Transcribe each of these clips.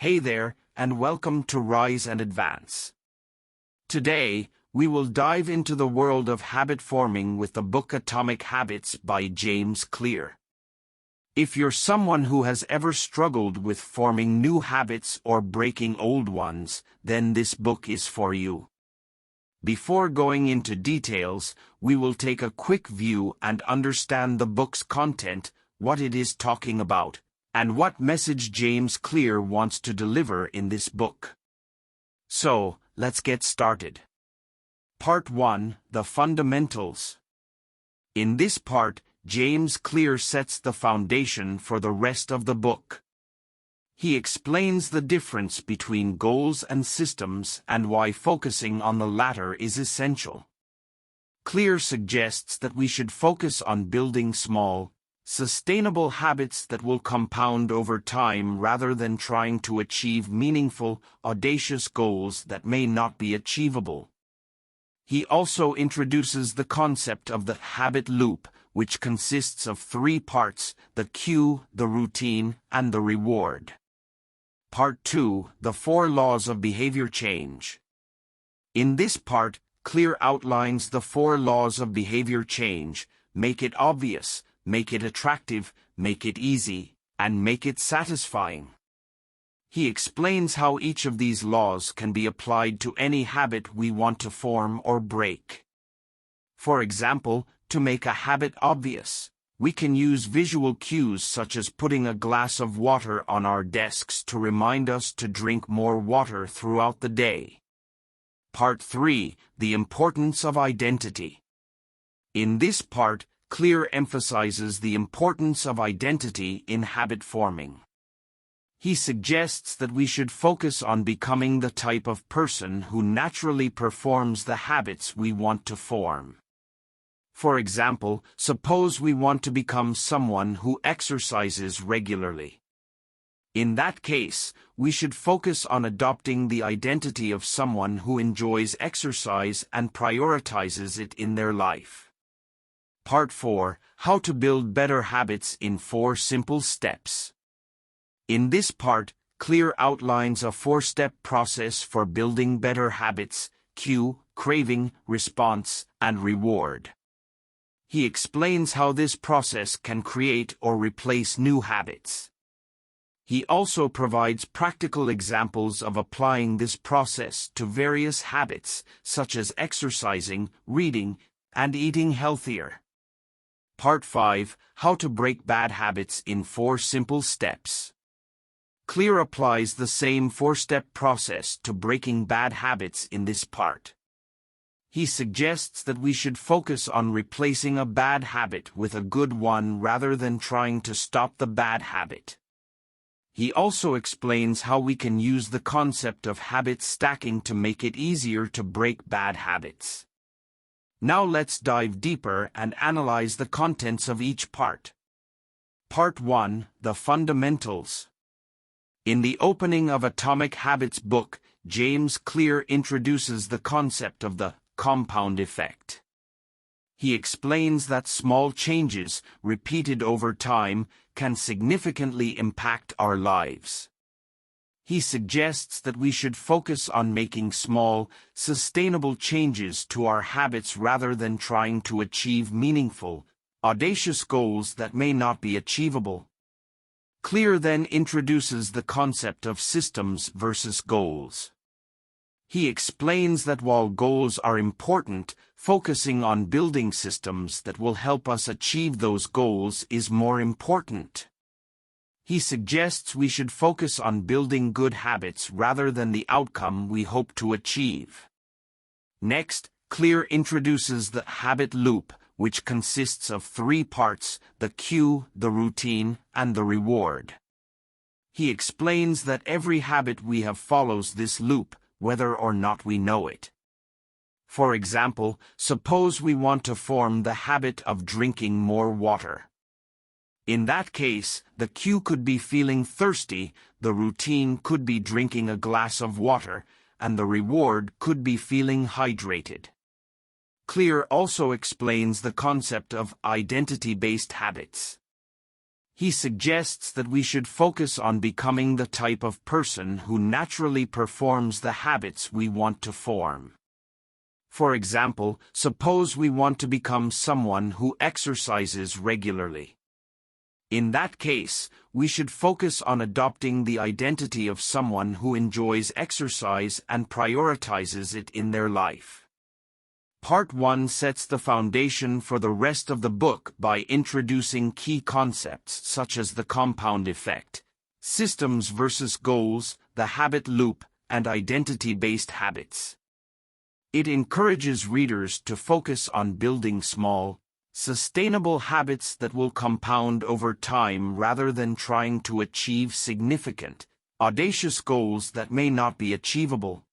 Hey there, and welcome to Rise and Advance. Today, we will dive into the world of habit forming with the book Atomic Habits by James Clear. If you're someone who has ever struggled with forming new habits or breaking old ones, then this book is for you. Before going into details, we will take a quick view and understand the book's content, what it is talking about, and what message James Clear wants to deliver in this book. So, let's get started. Part 1: The Fundamentals. In this part, James Clear sets the foundation for the rest of the book. He explains the difference between goals and systems and why focusing on the latter is essential. Clear suggests that we should focus on building small, sustainable habits that will compound over time rather than trying to achieve meaningful, audacious goals that may not be achievable. He also introduces the concept of the habit loop, which consists of 3 parts: the cue, the routine, and the reward. Part 2: The 4 Laws of Behavior Change. In this part, Clear outlines the 4 laws of behavior change: make it obvious, make it attractive, make it easy, and make it satisfying. He explains how each of these laws can be applied to any habit we want to form or break. For example, to make a habit obvious, we can use visual cues such as putting a glass of water on our desks to remind us to drink more water throughout the day. Part 3: The Importance of Identity. In this part, Clear emphasizes the importance of identity in habit forming. He suggests that we should focus on becoming the type of person who naturally performs the habits we want to form. For example, suppose we want to become someone who exercises regularly. In that case, we should focus on adopting the identity of someone who enjoys exercise and prioritizes it in their life. Part 4: How to Build Better Habits in 4 Simple Steps. In this part, Clear outlines a 4-step process for building better habits: cue, craving, response, and reward. He explains how this process can create or replace new habits. He also provides practical examples of applying this process to various habits, such as exercising, reading, and eating healthier. Part 5: How to Break Bad Habits in 4 Simple Steps. Clear applies the same 4-step process to breaking bad habits in this part. He suggests that we should focus on replacing a bad habit with a good one rather than trying to stop the bad habit. He also explains how we can use the concept of habit stacking to make it easier to break bad habits. Now let's dive deeper and analyze the contents of each part. Part 1: The Fundamentals. In the opening of Atomic Habits book, James Clear introduces the concept of the compound effect. He explains that small changes, repeated over time, can significantly impact our lives. He suggests that we should focus on making small, sustainable changes to our habits rather than trying to achieve meaningful, audacious goals that may not be achievable. Clear then introduces the concept of systems versus goals. He explains that while goals are important, focusing on building systems that will help us achieve those goals is more important. He suggests we should focus on building good habits rather than the outcome we hope to achieve. Next, Clear introduces the habit loop, which consists of 3 parts: the cue, the routine, and the reward. He explains that every habit we have follows this loop, whether or not we know it. For example, suppose we want to form the habit of drinking more water. In that case, the cue could be feeling thirsty, the routine could be drinking a glass of water, and the reward could be feeling hydrated. Clear also explains the concept of identity-based habits. He suggests that we should focus on becoming the type of person who naturally performs the habits we want to form. For example, suppose we want to become someone who exercises regularly. In that case, we should focus on adopting the identity of someone who enjoys exercise and prioritizes it in their life. Part 1 sets the foundation for the rest of the book by introducing key concepts such as the compound effect, systems versus goals, the habit loop, and identity-based habits. It encourages readers to focus on building small, sustainable habits that will compound over time rather than trying to achieve significant, audacious goals that may not be achievable.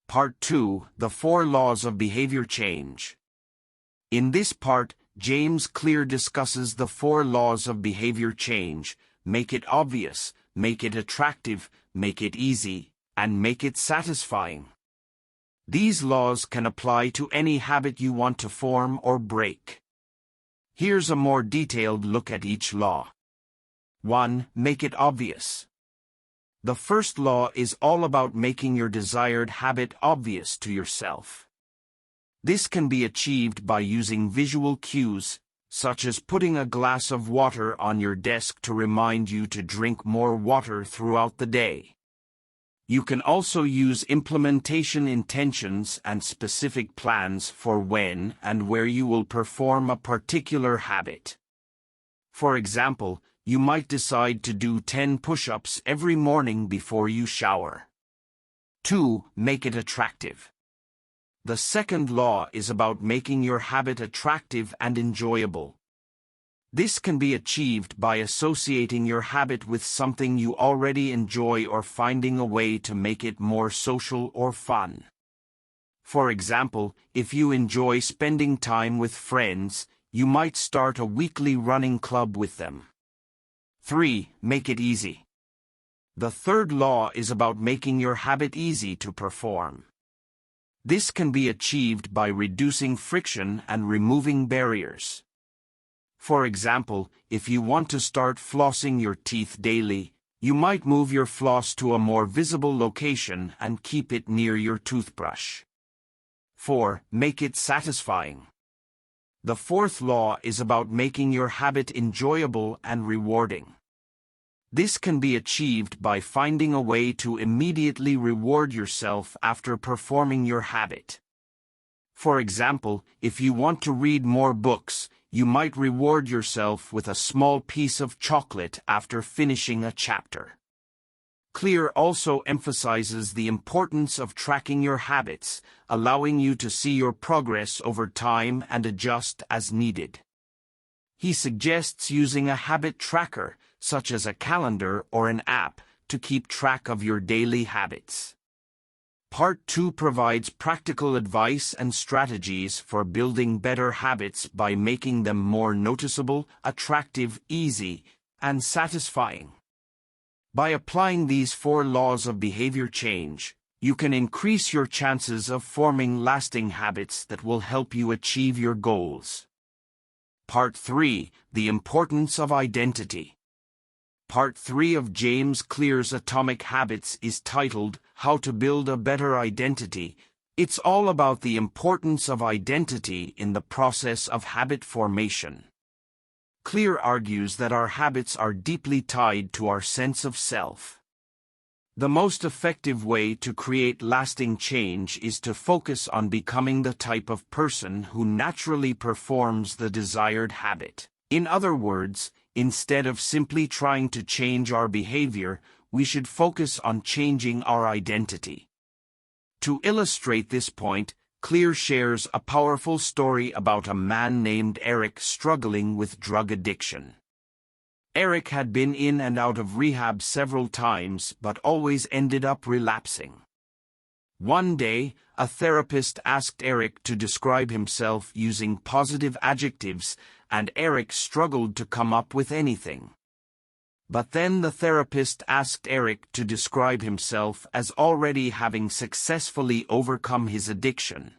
Part 2, The 4 Laws of Behavior Change. In this part, James Clear discusses the 4 laws of behavior change: make it obvious, make it attractive, make it easy, and make it satisfying. These laws can apply to any habit you want to form or break. Here's a more detailed look at each law. 1. Make it obvious. The first law is all about making your desired habit obvious to yourself. This can be achieved by using visual cues, such as putting a glass of water on your desk to remind you to drink more water throughout the day. You can also use implementation intentions and specific plans for when and where you will perform a particular habit. For example, you might decide to do 10 push-ups every morning before you shower. 2. Make it attractive. The second law is about making your habit attractive and enjoyable. This can be achieved by associating your habit with something you already enjoy or finding a way to make it more social or fun. For example, if you enjoy spending time with friends, you might start a weekly running club with them. 3. Make it easy. The third law is about making your habit easy to perform. This can be achieved by reducing friction and removing barriers. For example, if you want to start flossing your teeth daily, you might move your floss to a more visible location and keep it near your toothbrush. 4. Make it satisfying. The fourth law is about making your habit enjoyable and rewarding. This can be achieved by finding a way to immediately reward yourself after performing your habit. For example, if you want to read more books, you might reward yourself with a small piece of chocolate after finishing a chapter. Clear also emphasizes the importance of tracking your habits, allowing you to see your progress over time and adjust as needed. He suggests using a habit tracker, such as a calendar or an app, to keep track of your daily habits. Part 2 provides practical advice and strategies for building better habits by making them more noticeable, attractive, easy, and satisfying. By applying these 4 laws of behavior change, you can increase your chances of forming lasting habits that will help you achieve your goals. Part 3, The Importance of Identity. Part 3 of James Clear's Atomic Habits is titled, How to Build a Better Identity. It's all about the importance of identity in the process of habit formation. Clear argues that our habits are deeply tied to our sense of self. The most effective way to create lasting change is to focus on becoming the type of person who naturally performs the desired habit. In other words, instead of simply trying to change our behavior, we should focus on changing our identity. To illustrate this point, Clear shares a powerful story about a man named Eric struggling with drug addiction. Eric had been in and out of rehab several times but always ended up relapsing. One day, a therapist asked Eric to describe himself using positive adjectives, and Eric struggled to come up with anything. But then the therapist asked Eric to describe himself as already having successfully overcome his addiction.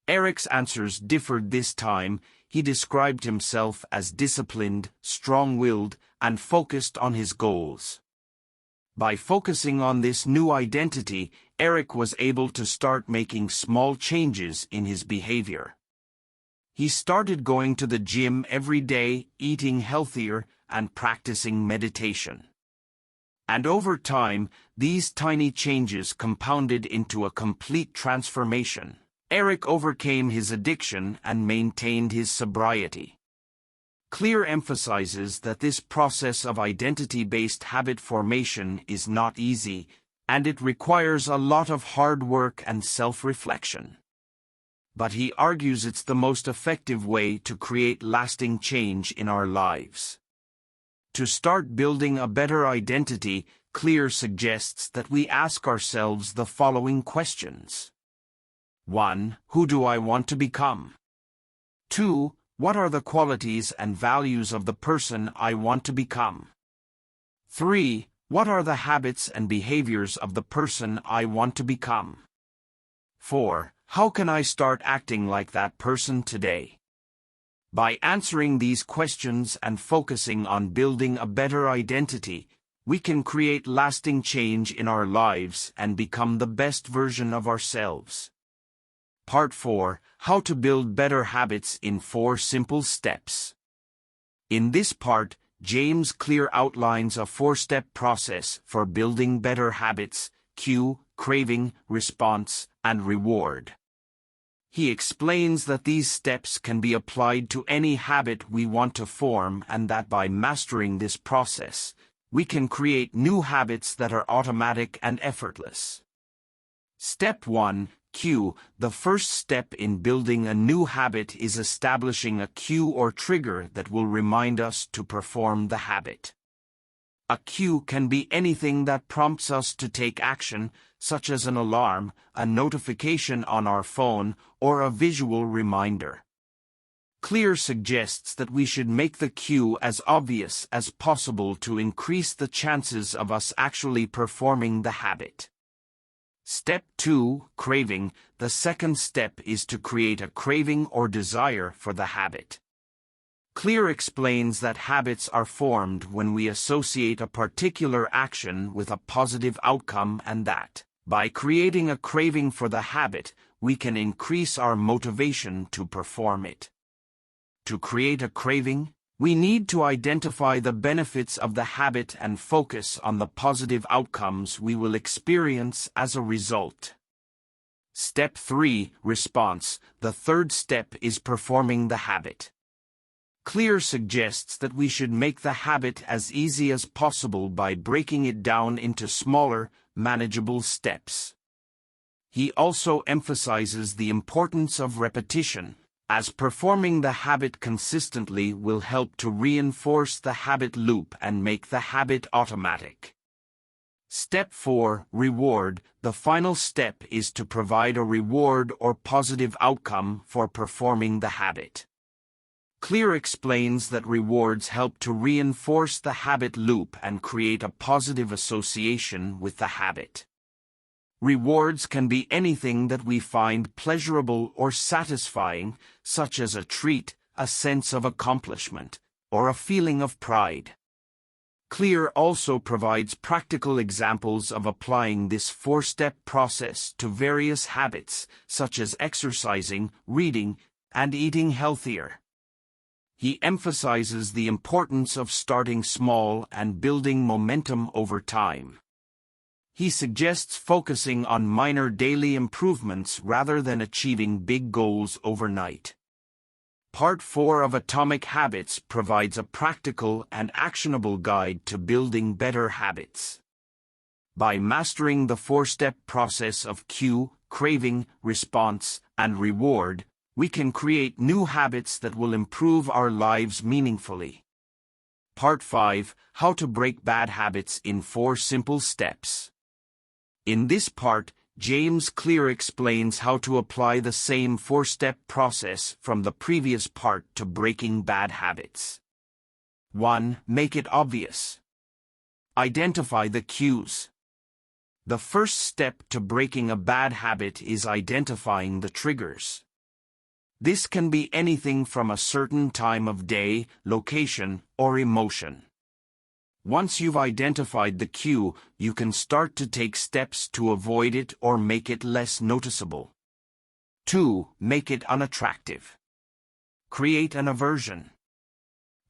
Eric's answers differed this time. he described himself as disciplined, strong-willed, and focused on his goals. By focusing on this new identity, Eric was able to start making small changes in his behavior. He started going to the gym every day, eating healthier, and practicing meditation. And over time, these tiny changes compounded into a complete transformation. Eric overcame his addiction and maintained his sobriety. Clear emphasizes that this process of identity-based habit formation is not easy, and it requires a lot of hard work and self-reflection. But he argues it's the most effective way to create lasting change in our lives. To start building a better identity, Clear suggests that we ask ourselves the following questions. 1. Who do I want to become? 2. What are the qualities and values of the person I want to become? 3. What are the habits and behaviors of the person I want to become? 4. How can I start acting like that person today? By answering these questions and focusing on building a better identity, we can create lasting change in our lives and become the best version of ourselves. Part 4. How to build better habits in 4 simple steps. In this part, James Clear outlines a 4-step process for building better habits: cue, craving, response, and reward. He explains that these steps can be applied to any habit we want to form, and that by mastering this process, we can create new habits that are automatic and effortless. Step 1. Cue. The first step in building a new habit is establishing a cue or trigger that will remind us to perform the habit. A cue can be anything that prompts us to take action, such as an alarm, a notification on our phone, or a visual reminder. Clear suggests that we should make the cue as obvious as possible to increase the chances of us actually performing the habit. Step 2. Craving. The second step is to create a craving or desire for the habit. Clear explains that habits are formed when we associate a particular action with a positive outcome, and that, by creating a craving for the habit, we can increase our motivation to perform it. To create a craving, we need to identify the benefits of the habit and focus on the positive outcomes we will experience as a result. Step 3. Response. The third step is performing the habit. Clear suggests that we should make the habit as easy as possible by breaking it down into smaller, manageable steps. He also emphasizes the importance of repetition, as performing the habit consistently will help to reinforce the habit loop and make the habit automatic. Step 4. Reward. The final step is to provide a reward or positive outcome for performing the habit. Clear explains that rewards help to reinforce the habit loop and create a positive association with the habit. Rewards can be anything that we find pleasurable or satisfying, such as a treat, a sense of accomplishment, or a feeling of pride. Clear also provides practical examples of applying this 4-step process to various habits, such as exercising, reading, and eating healthier. He emphasizes the importance of starting small and building momentum over time. He suggests focusing on minor daily improvements rather than achieving big goals overnight. Part 4 of Atomic Habits provides a practical and actionable guide to building better habits. By mastering the 4-step process of cue, craving, response, and reward, we can create new habits that will improve our lives meaningfully. Part 5. How to break bad habits in 4 simple steps. In this part, James Clear explains how to apply the same 4-step process from the previous part to breaking bad habits. 1. Make it obvious. Identify the cues. The first step to breaking a bad habit is identifying the triggers. This can be anything from a certain time of day, location, or emotion. Once you've identified the cue, you can start to take steps to avoid it or make it less noticeable. 2. Make it unattractive. Create an aversion.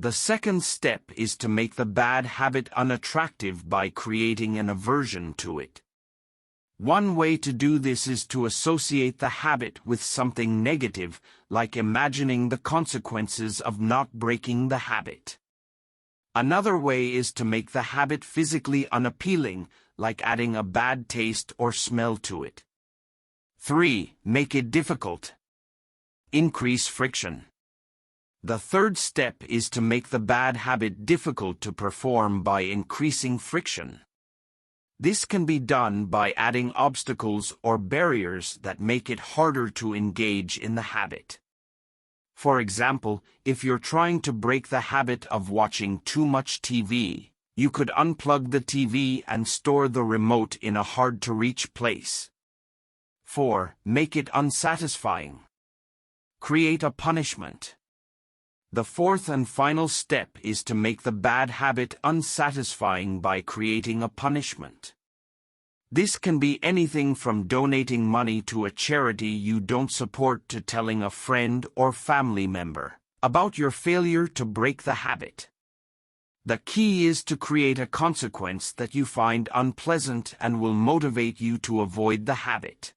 The second step is to make the bad habit unattractive by creating an aversion to it. One way to do this is to associate the habit with something negative, like imagining the consequences of not breaking the habit. Another way is to make the habit physically unappealing, like adding a bad taste or smell to it. 3. Make it difficult. Increase friction. The third step is to make the bad habit difficult to perform by increasing friction. This can be done by adding obstacles or barriers that make it harder to engage in the habit. For example, if you're trying to break the habit of watching too much TV, you could unplug the TV and store the remote in a hard-to-reach place. 4. Make it unsatisfying. Create a punishment. The fourth and final step is to make the bad habit unsatisfying by creating a punishment. This can be anything from donating money to a charity you don't support to telling a friend or family member about your failure to break the habit. The key is to create a consequence that you find unpleasant and will motivate you to avoid the habit.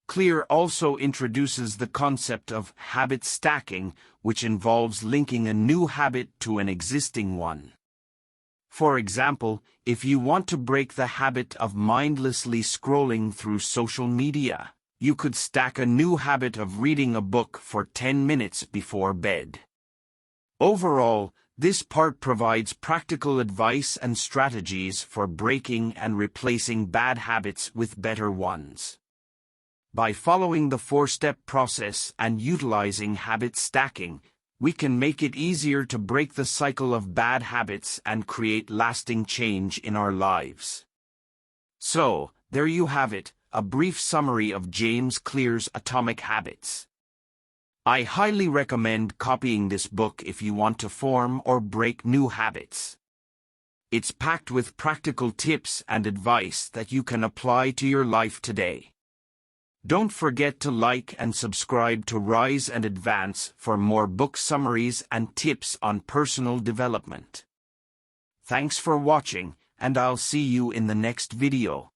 Clear also introduces the concept of habit stacking, which involves linking a new habit to an existing one. For example, if you want to break the habit of mindlessly scrolling through social media, you could stack a new habit of reading a book for 10 minutes before bed. Overall, this part provides practical advice and strategies for breaking and replacing bad habits with better ones. By following the 4-step process and utilizing habit stacking, we can make it easier to break the cycle of bad habits and create lasting change in our lives. So, there you have it, a brief summary of James Clear's Atomic Habits. I highly recommend copying this book if you want to form or break new habits. It's packed with practical tips and advice that you can apply to your life today. Don't forget to like and subscribe to Rise and Advance for more book summaries and tips on personal development. Thanks for watching, and I'll see you in the next video.